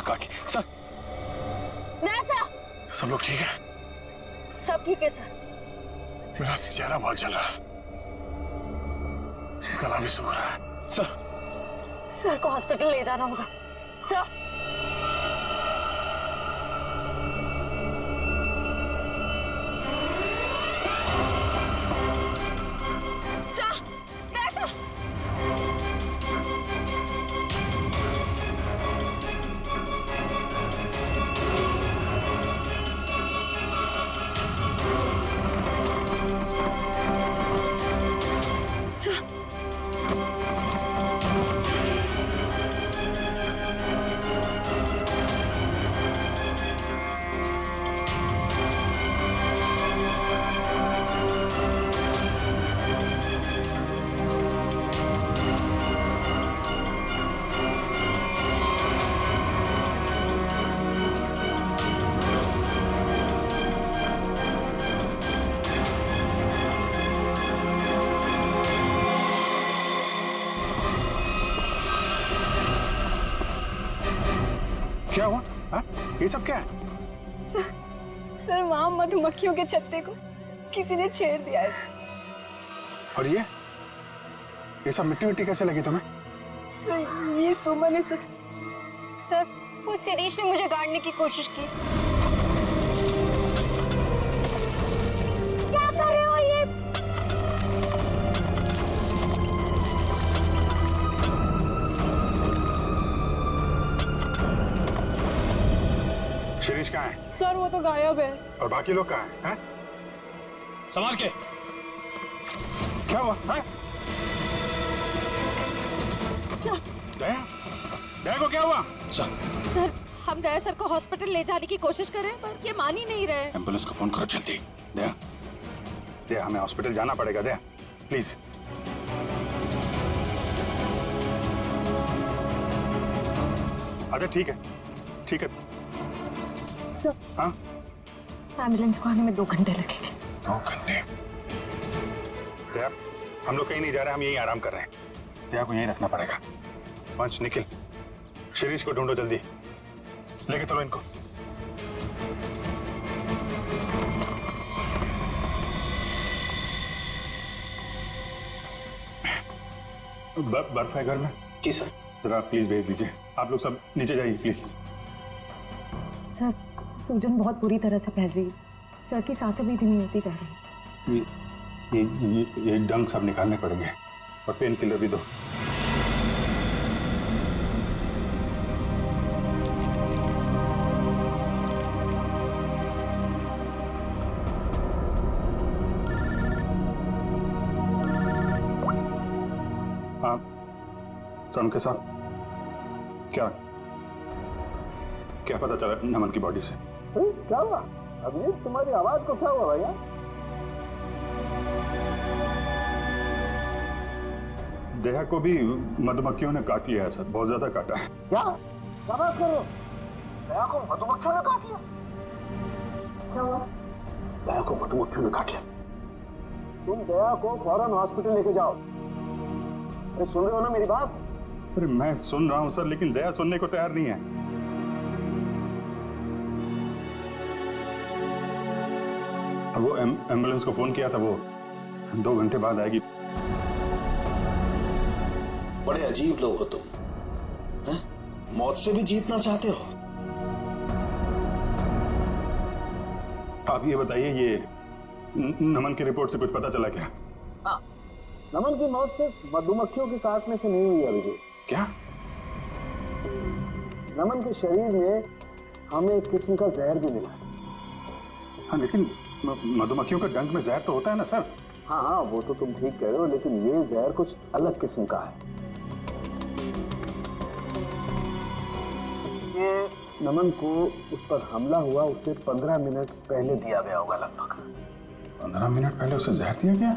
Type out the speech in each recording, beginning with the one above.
काट ली। सर नहीं सर। सब लोग ठीक है? सब ठीक है सर। मेरा चेहरा बहुत जल रहा है, गला भी सूख रहा है। सर को हॉस्पिटल ले जाना होगा सर। क्या हुआ? हाँ? ये सब क्या है? सर वहां मधुमक्खियों के छत्ते को किसी ने छेड़ दिया है सर। और ये सब मिट्टी मिट्टी कैसे लगी तुम्हें? सर ये सुमन है सर। सर वो शिरीष ने मुझे गाड़ने की कोशिश की। क्या कर रहे हो ये? शिरीष कहाँ है? सर वो तो गायब है। और बाकी लोग कहाँ हैं? संभाल के। क्या हुआ? है? दया? दया को क्या हुआ? सर हम दया सर को हॉस्पिटल ले जाने की कोशिश कर रहे हैं पर ये मान ही नहीं रहे। एम्बुलेंस को फोन करो जल्दी। दया, दया हमें हॉस्पिटल जाना पड़ेगा। दया प्लीज। अच्छा ठीक है, ठीक है। सर हाँ? एम्बुलेंस को आने में 2 घंटे लगेंगे। 2 घंटे? दया हम लोग कहीं नहीं जा रहे, हम यहीं आराम कर रहे हैं। दया को यहीं रखना पड़ेगा। वंश निखिल, शिरीष को ढूंढो जल्दी, लेके चलो इनको। बर्फ है घर में? जी सर। जरा प्लीज भेज दीजिए। आप लोग सब नीचे जाइए प्लीज। सर सूजन बहुत बुरी तरह से फैल रही है। सर की सांसें भी धीमी होती जा रही है। ये डंग सब निकालने पड़ेंगे और पेन किलर भी दो। आप सर के साथ क्या क्या पता चला नमन की बॉडी से? क्या हुआ अभी? तुम्हारी आवाज को क्या हुआ भैया? दया को भी मधुमक्खियों ने काट लिया है सर, बहुत ज्यादा काटा है। क्या बात कर रहे हो? दया को मधुमक्खियों ने काट लिया? क्या हुआ? दया को मधुमक्खियों ने काट लिया। तुम दया को फौरन हॉस्पिटल लेके जाओ। अरे सुन रहे हो ना मेरी बात? अरे मैं सुन रहा हूँ सर, लेकिन दया सुनने को तैयार नहीं है। वो एम्बुलेंस को फोन किया था, वो 2 घंटे बाद आएगी। बड़े अजीब लोग हो तुम, हैं? मौत से भी जीतना चाहते हो। आप ये बताइए, ये नमन की रिपोर्ट से कुछ पता चला क्या? हाँ, नमन की मौत से मधुमक्खियों के काटने से नहीं हुई अभिजीत। क्या? नमन के शरीर में हमें एक किस्म का जहर भी मिला है। हाँ लेकिन मधुमक्खियों के डंक में जहर तो होता है ना सर? हाँ वो तो तुम ठीक कह रहे हो, लेकिन ये जहर कुछ अलग किस्म का है। ये नमन को उस पर हमला हुआ उससे 15 मिनट पहले दिया गया होगा लगभग। 15 मिनट पहले उसे जहर दिया गया?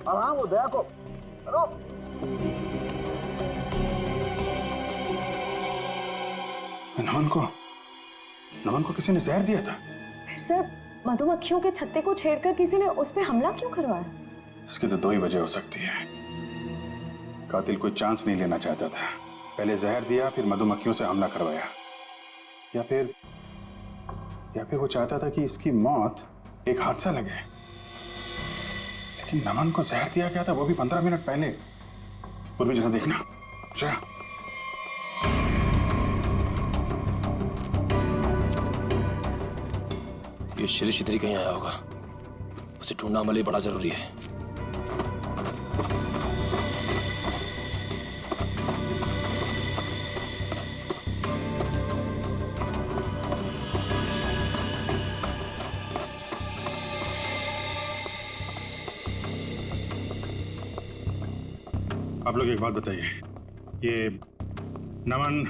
और हाँ वो दया को हेलो नमन को किसी ने जहर दिया था? फिर सर मधुमक्खियों के छत्ते को छेड़कर किसी ने उस पे हमला क्यों करवाया? इसकी तो 2 ही वजह हो सकती है। कातिल कोई चांस नहीं लेना चाहता था, पहले जहर दिया फिर मधुमक्खियों से हमला करवाया। या फिर वो चाहता था कि इसकी मौत एक हादसा लगे। लेकिन नमन को जहर दिया गया था, वो भी 15 मिनट पहले। पूर्वी जरा देखना जरा। ये शिरीष इधर ही कहीं आया होगा, उसे ढूंढना हमारे लिए बड़ा जरूरी है। आप लोग एक बात बताइए, ये नमन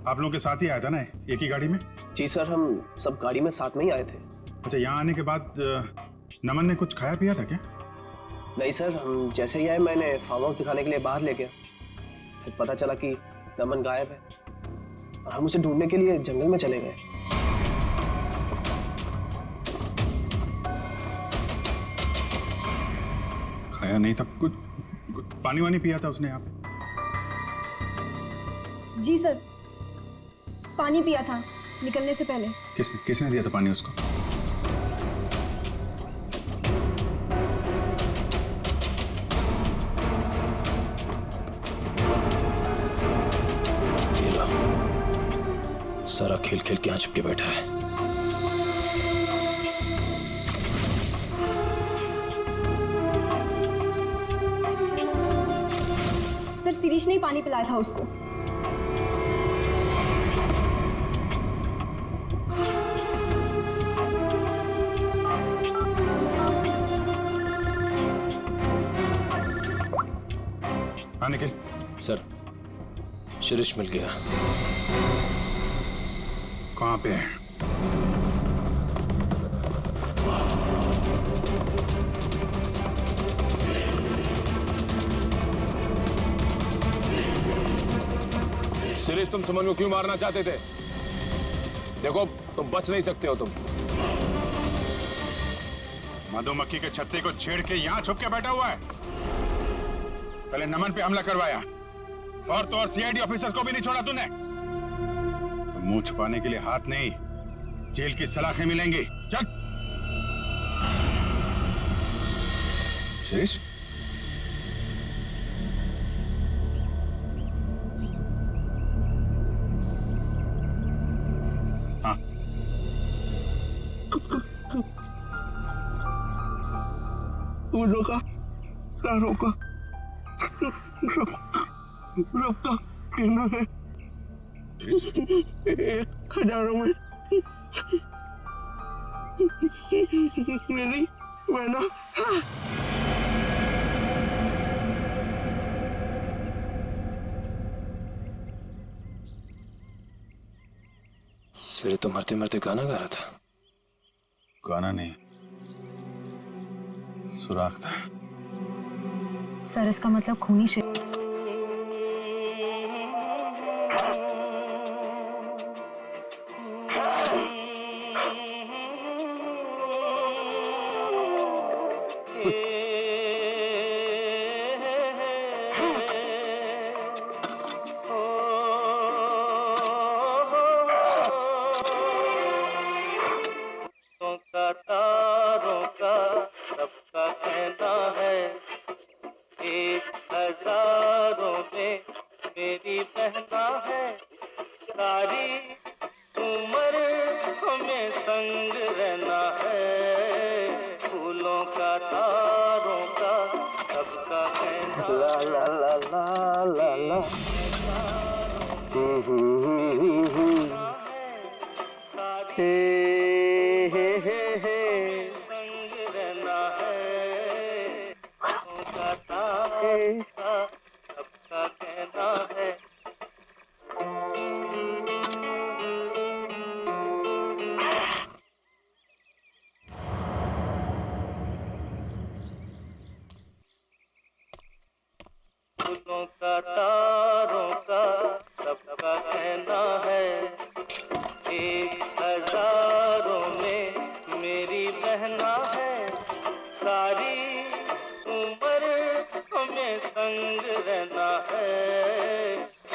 आप लोगों के साथ ही आया था ना, एक ही गाड़ी में? जी सर, हम सब गाड़ी में साथ में ही आए थे। अच्छा, यहाँ आने के बाद नमन ने कुछ खाया पिया था क्या? नहीं सर, हम जैसे ही आए मैंने फार्म हाउस दिखाने के लिए बाहर ले गया। फिर पता चला कि नमन गायब है और हम उसे ढूंढने के लिए जंगल में चले गए। खाया नहीं था कुछ पानी वानी पिया था उसने यहाँ पे? जी सर, पानी पिया था निकलने से पहले। किसने दिया था पानी उसको? ये लो, सारा खेल खेल के यहाँ चिपके बैठा है। सर, शिरीष ने ही पानी पिलाया था उसको। हाँ निखिल। सर, शिरीष मिल गया। कहाँ पे है? शिरीष, तुम सुमन को क्यों मारना चाहते थे? देखो, तुम बच नहीं सकते हो। तुम मधुमक्खी के छत्ते को छेड़ के यहाँ छुप के बैठा हुआ है। पहले नमन पे हमला करवाया और तो और सीआईडी ऑफिसर को भी नहीं छोड़ा तूने। तो मुंह छुपाने के लिए हाथ नहीं, जेल की सलाखें मिलेंगी। चल शिरीष। हाँ, रोका रोका रोका कहना है। हजारों में मेरी बहना। सिरे तो मरते मरते गाना गा रहा था। गाना नहीं, सुराग था। सर, इसका मतलब खूनी से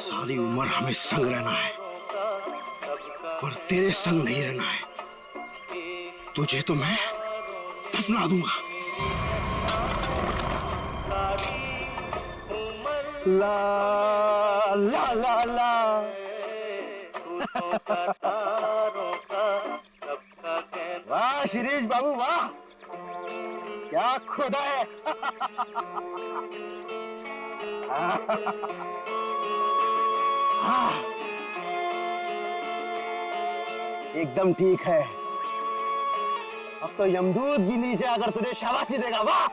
सारी उम्र हमें संग रहना है। पर तेरे संग नहीं रहना है। तुझे तो मैं दफना दूंगा। ला ला ला ला। वाह शिरीष बाबू वाह, क्या खुदा है। एकदम ठीक है। अब तो यमदूत भी नीचे आकर तुझे शाबाशी देगा। वाह।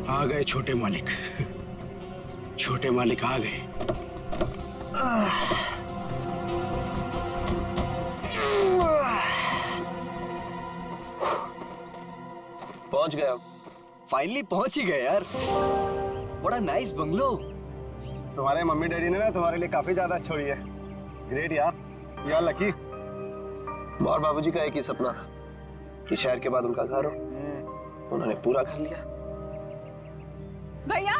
आ गए छोटे मालिक, छोटे मालिक आ गए। पहुंच गए हम। फाइनली पहुंच ही गए यार। बड़ा नाइस बंगलो। तुम्हारे मम्मी डैडी ने ना तुम्हारे लिए काफी ज्यादा छोड़ी है। ग्रेट यार, यू आर लकी। और बाबूजी का एक ही सपना था कि शहर के बाद उनका घर हो, उन्होंने पूरा कर लिया। भैया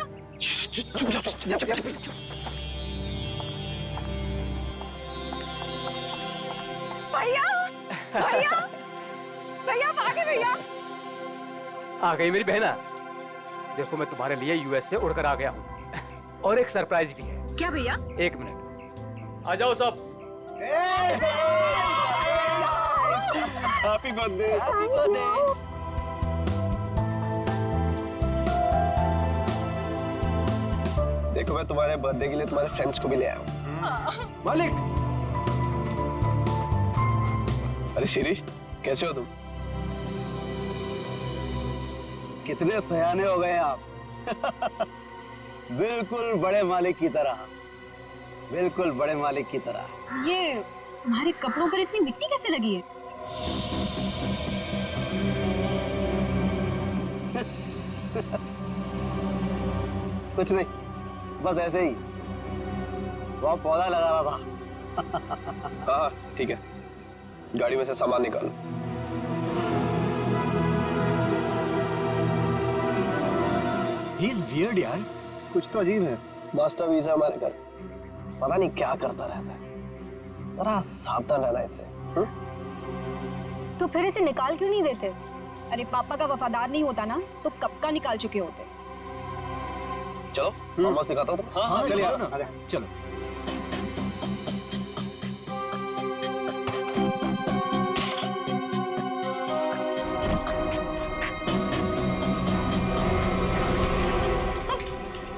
भैया भैया भैया भागे भैया। आ गई मेरी बहना। देखो मैं तुम्हारे लिए यूएस से उड़कर आ गया हूँ और एक सरप्राइज भी है। क्या भैया? एक मिनट, आ जाओ सब। Happy birthday. देखो मैं तुम्हारे बर्थडे के लिए तुम्हारे फ्रेंड्स को भी ले आया हूँ। मालिक, अरे शिरीष, कैसे हो तुम? कितने सयाने हो गए आप। बिल्कुल बड़े मालिक की तरह, बिल्कुल बड़े मालिक की तरह। ये तुम्हारे कपड़ों पर इतनी मिट्टी कैसे लगी है? कुछ नहीं, बस ऐसे ही वहाँ पौधा लगा रहा था। हाँ ठीक है, गाड़ी में से सामान निकालो। ही इज वियर्ड यार। कुछ तो अजीब है। मास्टर वीजा हमारे घर, पता नहीं क्या करता रहता है। जरा सावधान रहना इससे। तो फिर इसे निकाल क्यों नहीं देते? अरे पापा का वफादार नहीं होता ना तो कब का निकाल चुके होते। चलो मामा सिखाता हूँ। हाँ चलिए, चलो ना, आ जाओ। चलो।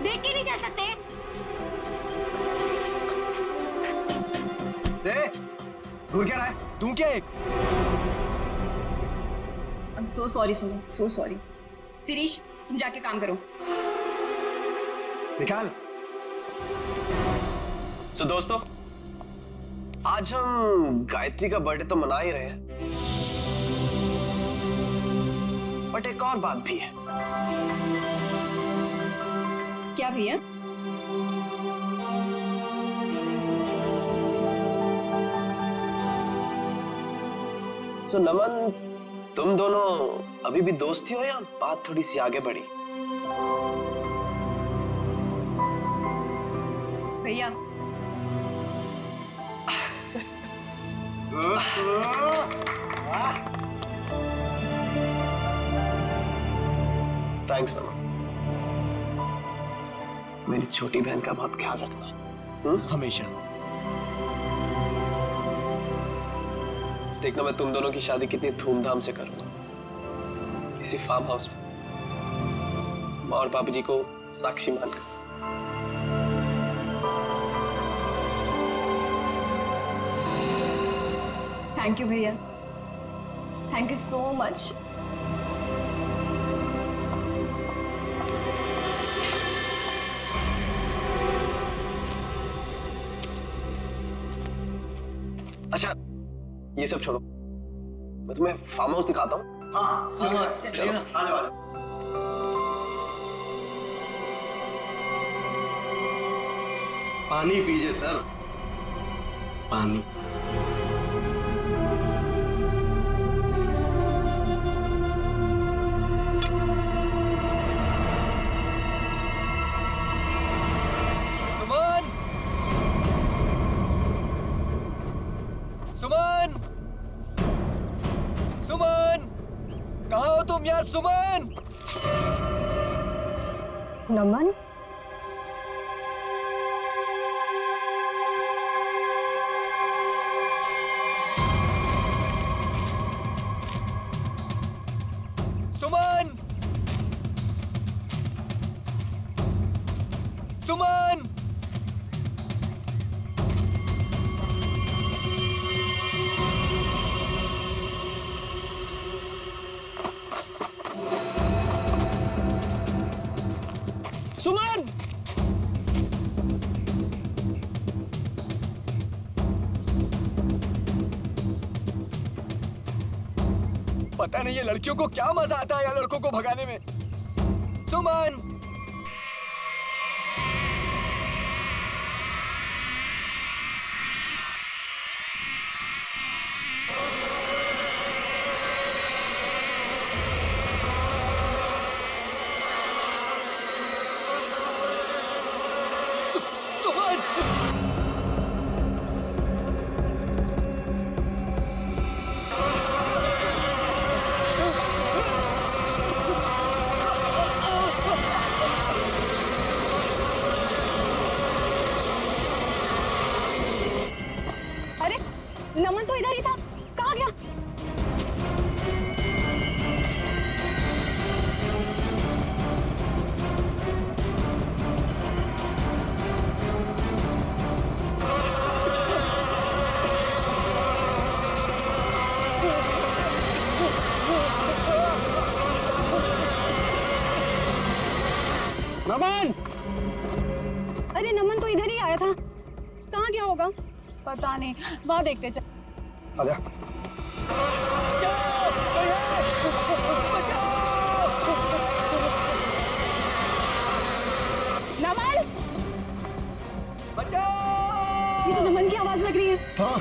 देख के नहीं चल सकते? दूर क्या रहा है? तू क्या एक I'm so sorry सुनो, so sorry। शिरीष तुम जाके काम करो। निकाल। सो दोस्तों, आज हम गायत्री का बर्थडे तो मना ही रहे हैं, बट एक और बात भी है। क्या भैया? सो नमन, तुम दोनों अभी भी दोस्त ही हो या बात थोड़ी सी आगे बढ़ी? भैया थैंक्स नमन। मेरी छोटी बहन का बहुत ख्याल रखना। हमेशा। देखना मैं तुम दोनों की शादी कितनी धूमधाम से करूंगा, किसी फार्म हाउस में, माँ और बाबूजी को साक्षी मानकर। थैंक यू भैया, थैंक यू सो मच। अच्छा ये सब छोड़ो, मैं तुम्हें फार्म हाउस दिखाता हूँ। हाँ, चलो, आ जाओ। पानी पीजिए सर, पानी। सुमन! सुमन! कहाँ हो तुम यार, सुमन? नमन, सुमन! सुमन! सुमन! पता नहीं ये लड़कियों को क्या मजा आता है यार लड़कों को भगाने में। सुमन! अरे नमन तो इधर ही था, कहाँ गया? नमन! अरे नमन तो इधर ही आया था, कहाँ गया होगा? पता नहीं, वहां देखते चल। आजा। नमन! बचाओ! ये तो नमन की आवाज लग रही है। हाँ।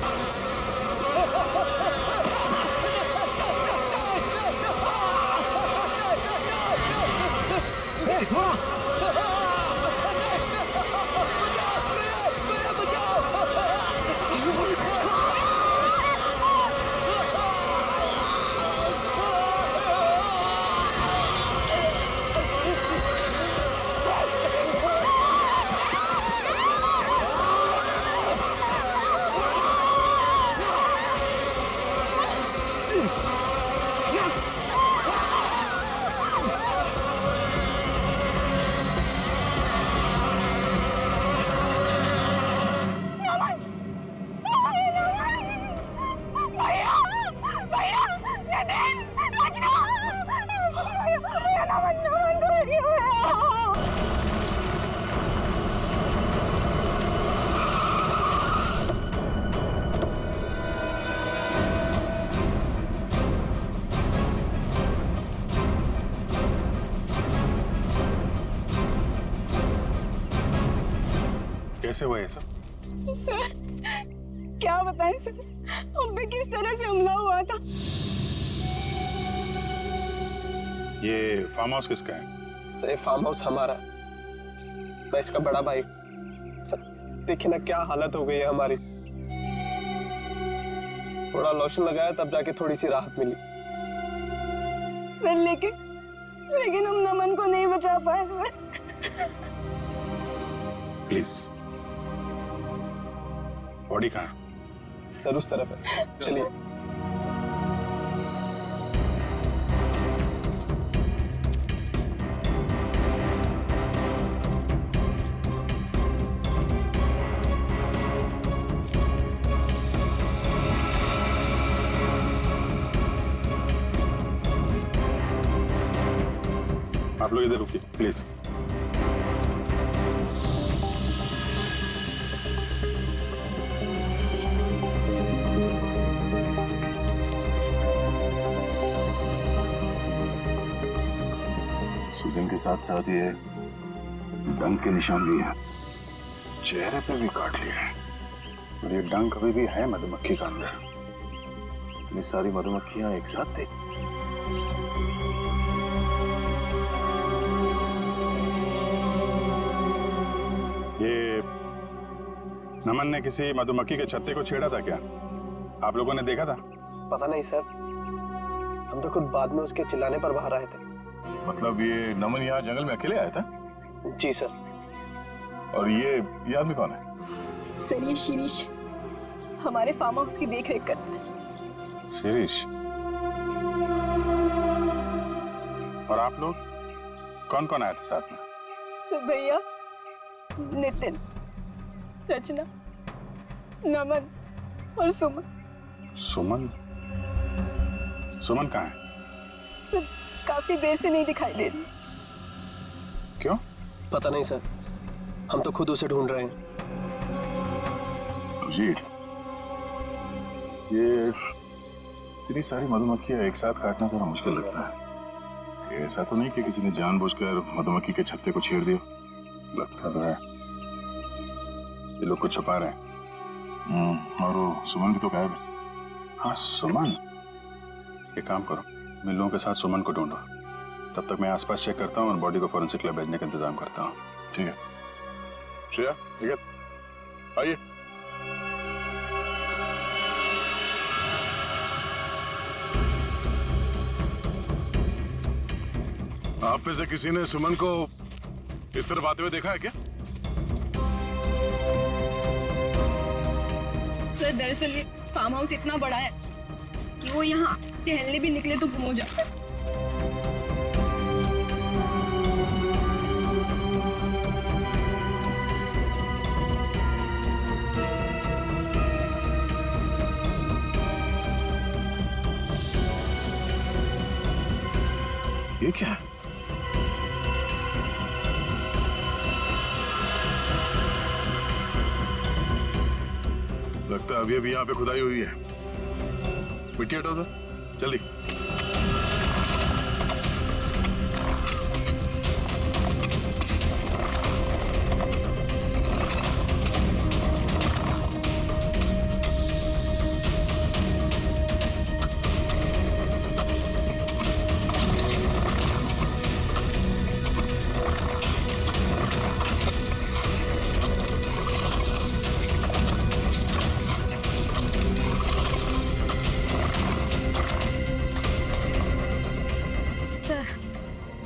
कैसे हुआ ये सब? सर क्या बताएं सर, हम पे किस तरह से हमला हुआ था। ये फार्म हाउस किसका है? सर फार्म हाउस हमारा, मैं इसका बड़ा भाई। सर देखिए ना क्या हालत हो गई है हमारी, थोड़ा लोशन लगाया तब जाके थोड़ी सी राहत मिली। सर लेकिन हम नमन को नहीं बचा पाए सर। प्लीज, बॉडी कहाँ है? सर उस तरफ है, चलिए। आप लोग इधर रुकिए प्लीज। सूजन के साथ साथ ये दंग के निशान भी हैं। चेहरे पे भी काट लिया है और ये डंक अभी भी है मधुमक्खी का अंदर। ये सारी मधुमक्खियां एक साथ थी। ये नमन ने किसी मधुमक्खी के छत्ते को छेड़ा था क्या? आप लोगों ने देखा था? पता नहीं सर, हम तो खुद बाद में उसके चिल्लाने पर बाहर आए थे। मतलब ये नमन यहाँ जंगल में अकेले आया था? जी सर। और ये आदमी कौन है? सर ये शिरीष हमारे फार्म हाउस की देख रेख करता है। शिरीष? और आप लोग कौन कौन आए थे साथ में? सर भैया, नितिन, रचना, नमन और सुमन। सुमन? सुमन कहाँ है? सर काफी देर से नहीं दिखाई दे रही। क्यों? पता नहीं सर, हम तो खुद उसे ढूंढ रहे हैं। जी, ये इतनी सारी मधुमक्खियां एक साथ काटना जरा मुश्किल लगता है। ऐसा तो नहीं कि किसी ने जानबूझकर मधुमक्खी के छत्ते को छेड़ दिया। लगता तो है ये लोग कुछ छुपा रहे हैं। और वो सुमन भी तो गायब है। हाँ सुमन, एक काम करो, मैं लोगों के साथ सुमन को ढूंढो। तब तक मैं आसपास चेक करता हूँ और बॉडी को फॉरेंसिक लैब भेजने का इंतजाम करता हूँ। ठीक है? श्रेया, ठीक है, आइए। आप में से किसी ने सुमन को इस तरफ आते हुए देखा है क्या? सर दरअसल ये फार्म हाउस इतना बड़ा है कि वो यहाँ टहलने भी निकले तो गुम हो जाता है। ये क्या है? लगता है अभी अभी यहाँ पे खुदाई हुई है। मिट्टी हटाओ सर, जल्दी।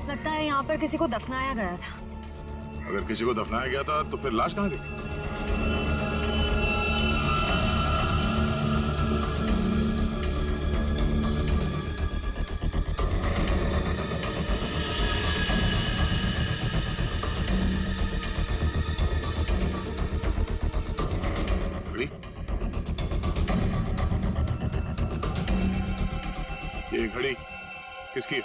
लगता है यहाँ पर किसी को दफनाया गया था। अगर किसी को दफनाया गया था तो फिर लाश कहाँ गई? घड़ी? ये घड़ी किसकी है?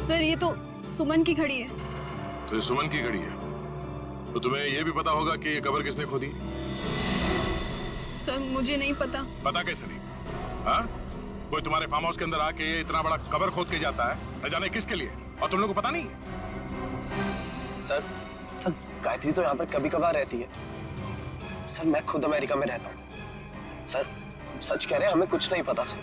सर ये तो सुमन की घड़ी है। तो ये सुमन की घड़ी है, तो तुम्हें ये भी पता होगा कि ये कब्र किसने खोदी? सर मुझे नहीं पता। पता कैसे नहीं? हाँ? कोई तुम्हारे फार्म हाउस के अंदर आके इतना बड़ा कब्र खोद के जाता है, न जाने किसके लिए, और तुम लोगों को पता नहीं? सर गायत्री तो यहाँ पर कभी कभार रहती है। सर मैं खुद अमेरिका में रहता हूँ। सर सच कह रहे हैं, हमें कुछ नहीं पता सर।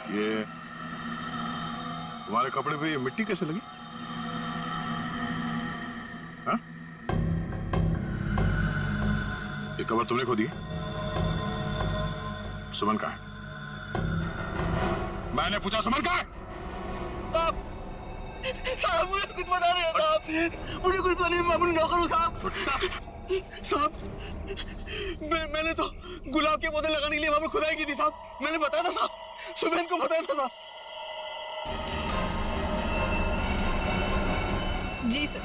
ये तुम्हारे कपड़े पे ये मिट्टी कैसे लगी? हाँ? ये कब्र तुमने खोदी है? सुमन कहाँ है? मैंने पूछा सुमन कहाँ है? साहब मुझे कुछ पता नहीं था। मुझे कुछ पता नहीं, मैं अपनी नौकर हूँ साहब। साहब मैंने तो गुलाब के पौधे लगाने के लिए वहां पर खुदाई की थी साहब। मैंने बताया था साहब, सुबह को बताया था साहब। जी सर।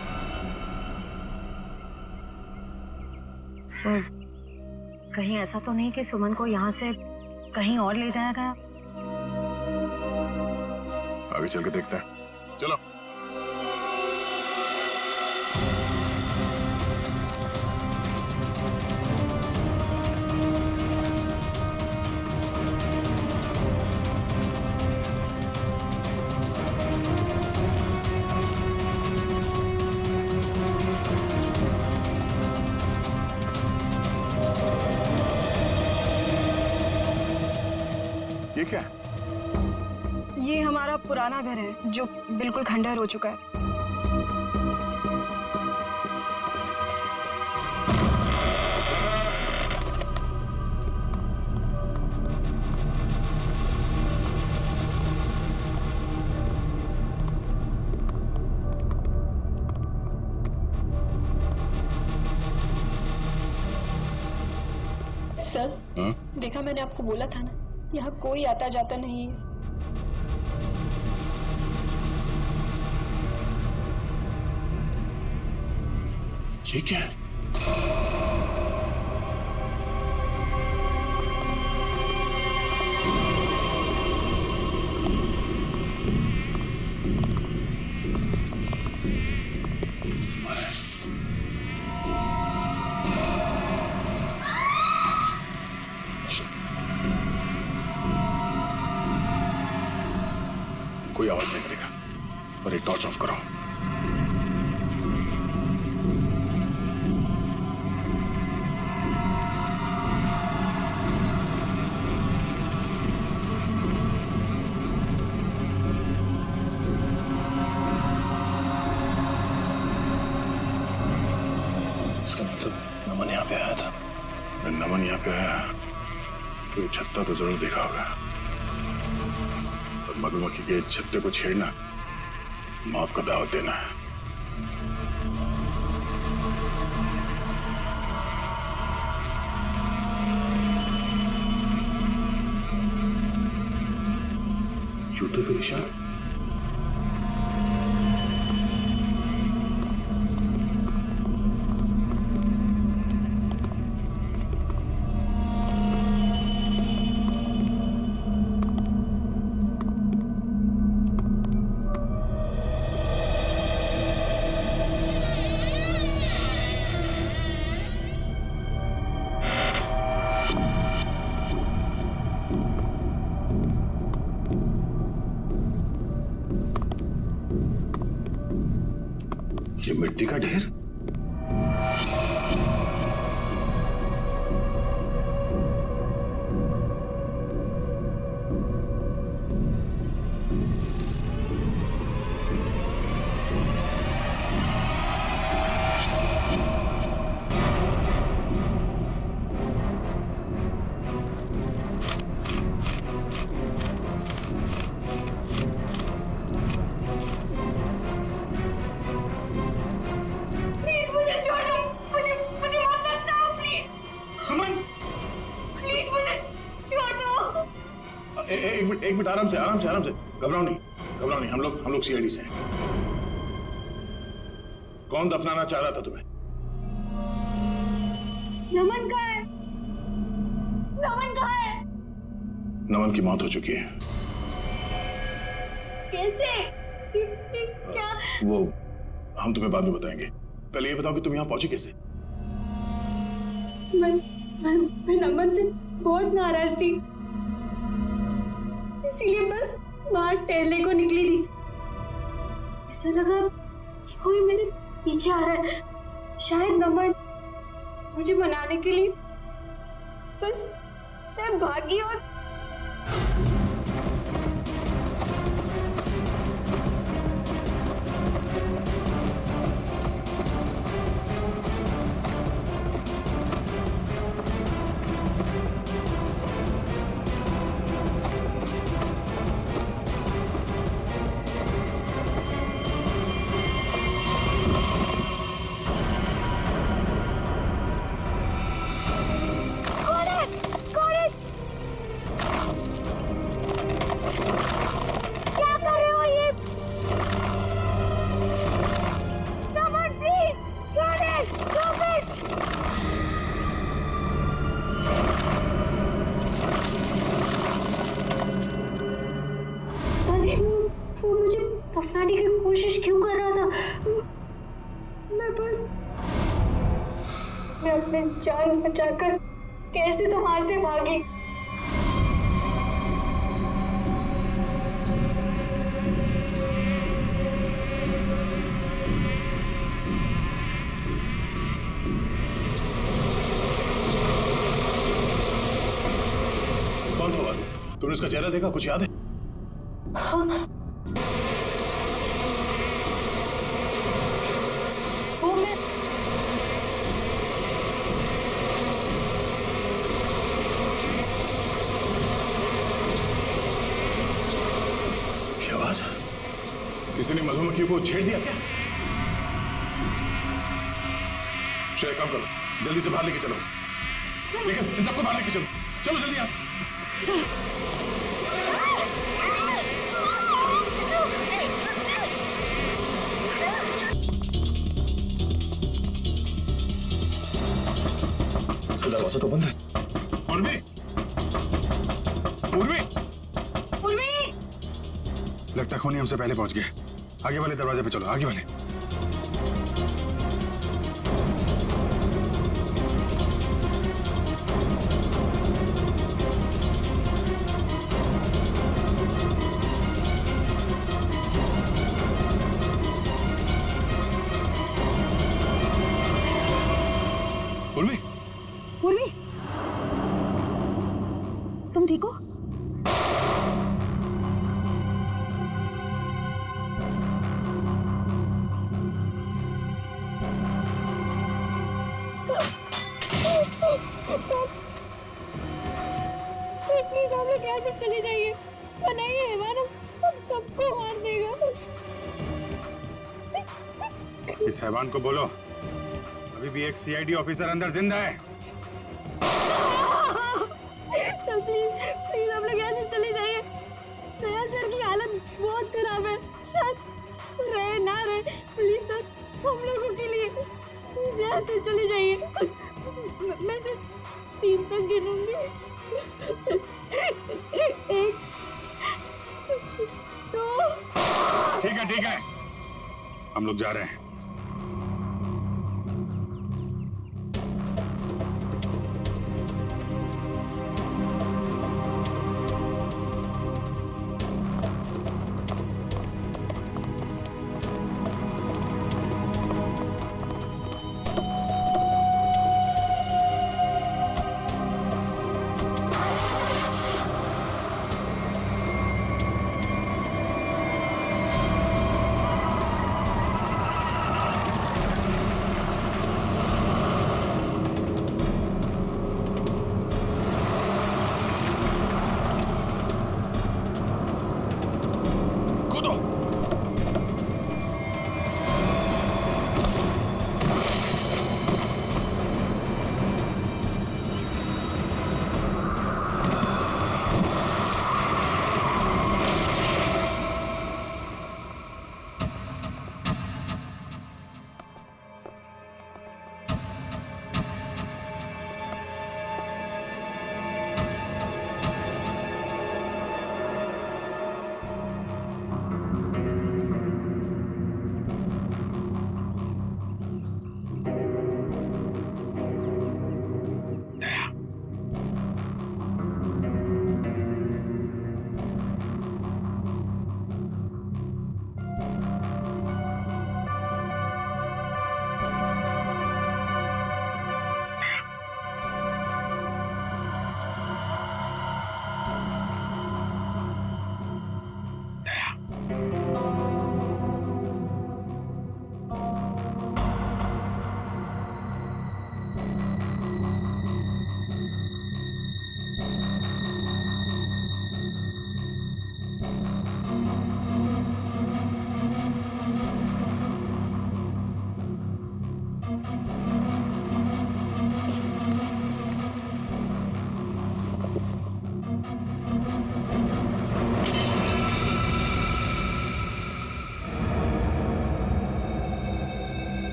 सर कहीं ऐसा तो नहीं कि सुमन को यहाँ से कहीं और ले जाया गया? आगे चल के देखते हैं, चलो। ये क्या है? ये हमारा पुराना घर है जो बिल्कुल खंडहर हो चुका है। सर, देखा मैंने आपको बोला था ना, यहाँ कोई आता जाता नहीं है। ये क्या है? कोई आवाज नहीं करेगा, पर एक टॉर्च ऑफ करो। इसका मतलब नमन यहाँ पे आया था। नमन यहाँ पे आया तो ये छत्ता तो जरूर देखा होगा। और मधुमक्खी के छत्ते को छेड़ना मौत को दावत देना है। जूते पे निशान। ये मिट्टी का ढेर। एक मिनट, आराम से घबराओ नहीं। हम लोग सीआईडी से हैं। कौन दफनाना चाह रहा था तुम्हें? नमन कहाँ है? नमन की मौत हो चुकी है। कैसे? क्या? वो हम तुम्हें बाद में बताएंगे। पहले ये बताओ कि तुम यहाँ पहुंची कैसे? मैं नमन से बहुत नाराज थी, इसीलिए बस बाहर टहलने को निकली थी। ऐसा लगा कि कोई मेरे पीछे आ रहा है। शायद नमन मुझे मनाने के लिए बस मैं भागी और छुड़ाने की कोशिश क्यों कर रहा था? मैं अपने जान बचाकर कैसे तो वहां से भागी। कौन था? तुमने उसका चेहरा देखा? कुछ याद है? हाँ, वो मैं क्या आवाज? किसी ने मधुमक्खी को छेड़ दिया क्या? श्रेया, काम करो, जल्दी से बाहर लेके चलो। लेकिन इन सबको बाहर लेके चलो। चलो जल्दी यहाँ से। दरवाजा तो बंद है। पूर्वी, पूर्वी, पूर्वी! लगता खूनी हमसे पहले पहुंच गया। आगे वाले दरवाजे पे चलो, आगे वाले। पूर्वी, पूर्वी, तुम ठीक हो? प्लीज आप लोग यहाँ से चले जाइए, वरना ये हैवान हम सबको मार देगा। इस हैवान को बोलो अभी भी एक सीआईडी ऑफिसर अंदर जिंदा है। सर प्लीज आप लोग यहाँ से चले जाइए। दया सर की हालत बहुत खराब है, शायद रहे ना रहे। प्लीज सर, हम लोगों के लिए प्लीज यहाँ से चले जाइए। मैं सिर्फ 3 तक गिनूंगी। 1, 2। ठीक है, हम लोग जा रहे हैं।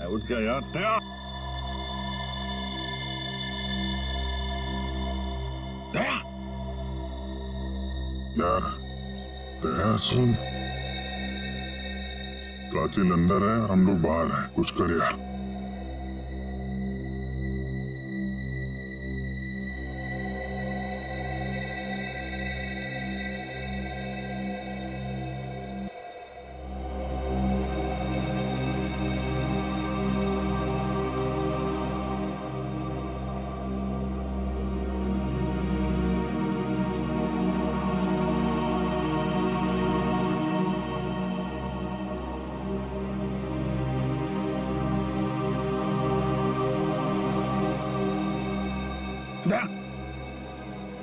उठ जा यार दया। दया यार दया सुन, कातिल अंदर है, हम लोग बाहर हैं, कुछ कर यार।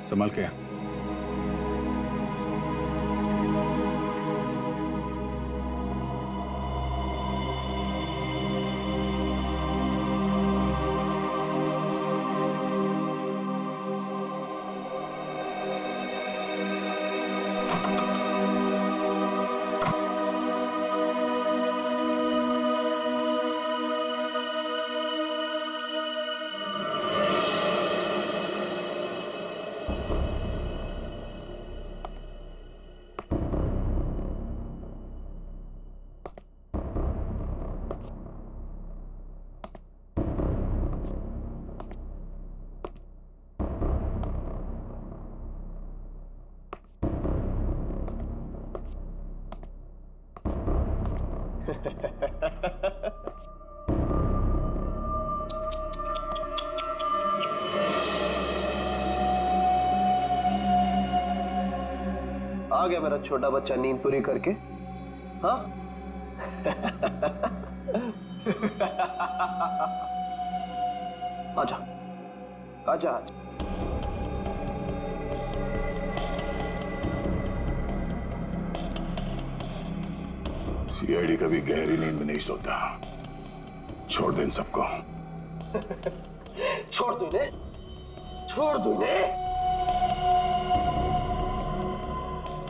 संभल के। आ गया मेरा छोटा बच्चा नींद पूरी करके। हाँ आजा आजा आजा। सीआईडी कभी गहरी नींद में नहीं सोता। छोड़ दे इन सबको। छोड़ दो इन्हें, छोड़ दो इन्हें।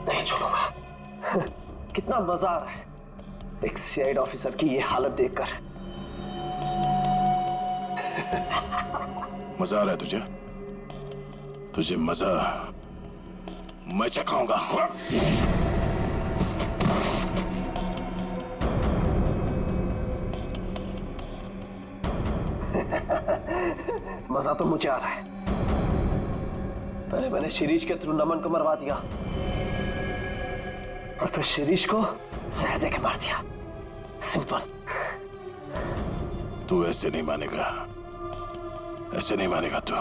नहीं छोड़ूंगा। कितना मजा आ रहा है एक सीआईडी ऑफिसर की ये हालत देखकर। मजा आ रहा है तुझे? तुझे मजा मैं चखाऊंगा। मजा तो मुझे आ रहा है। पहले मैंने शिरीष के थ्रू नमन को मरवा दिया और फिर शिरीष को जहर देके मार दिया। सिंपल। तू ऐसे नहीं मानेगा, ऐसे नहीं मानेगा तू।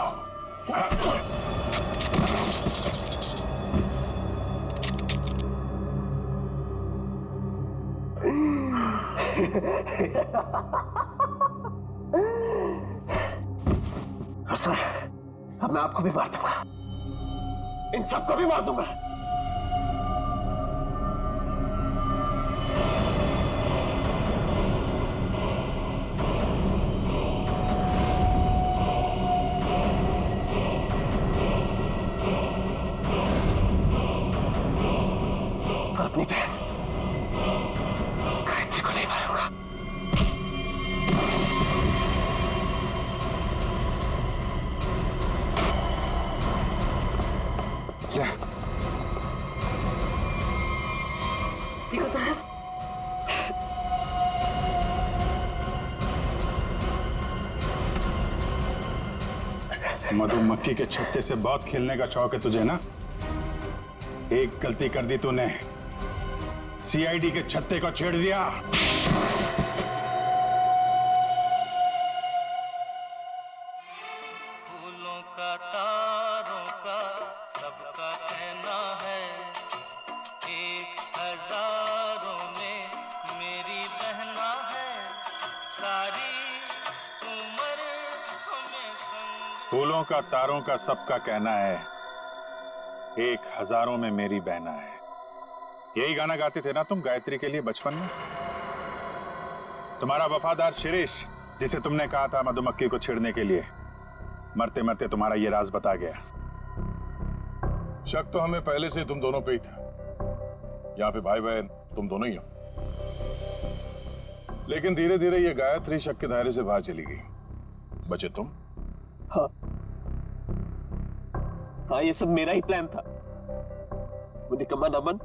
सर अब मैं आपको भी मार दूंगा, इन सबको भी मार दूंगा। अपनी बहन गायत्री को नहीं मारूंगा। ठीक हो तुम लोग? मधुमक्खी के छत्ते से बहुत खेलने का शौक है तुझे ना? एक गलती कर दी तूने, सीआईडी के छत्ते को छेड़ दिया। फूलों का तारों का सबका कहना है, एक हजारों में मेरी बहना है, सारी उम्र हमें संग। फूलों का तारों का सबका कहना है, एक हजारों में मेरी बहना है। यही गाना गाते थे ना तुम गायत्री के लिए बचपन में? तुम्हारा वफादार शिरीष, जिसे तुमने कहा था मधुमक्खी को छेड़ने के लिए, मरते मरते तुम्हारा ये राज बता गया। शक तो हमें पहले से तुम दोनों पे ही था। यहाँ पे भाई बहन तुम दोनों ही हो। लेकिन धीरे धीरे ये गायत्री शक के दायरे से बाहर चली गई। बचे तुम। हाँ हाँ, ये सब मेरा ही प्लान था। वो निकम्मा नमन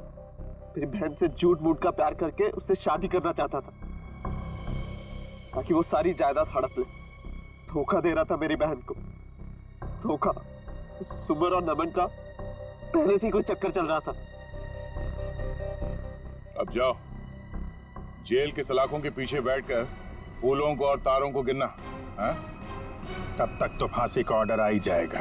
मेरी बहन से झूठ मूठ का प्यार करके उससे शादी करना चाहता था ताकि वो सारी जायदाद हड़प ले। धोखा दे रहा था मेरी बहन को। धोखा। सुमन और नमन का पहले से ही कोई चक्कर चल रहा था। अब जाओ, जेल के सलाखों के पीछे बैठकर फूलों को और तारों को गिनना। हाँ? तब तक तो फांसी का ऑर्डर आ ही जाएगा।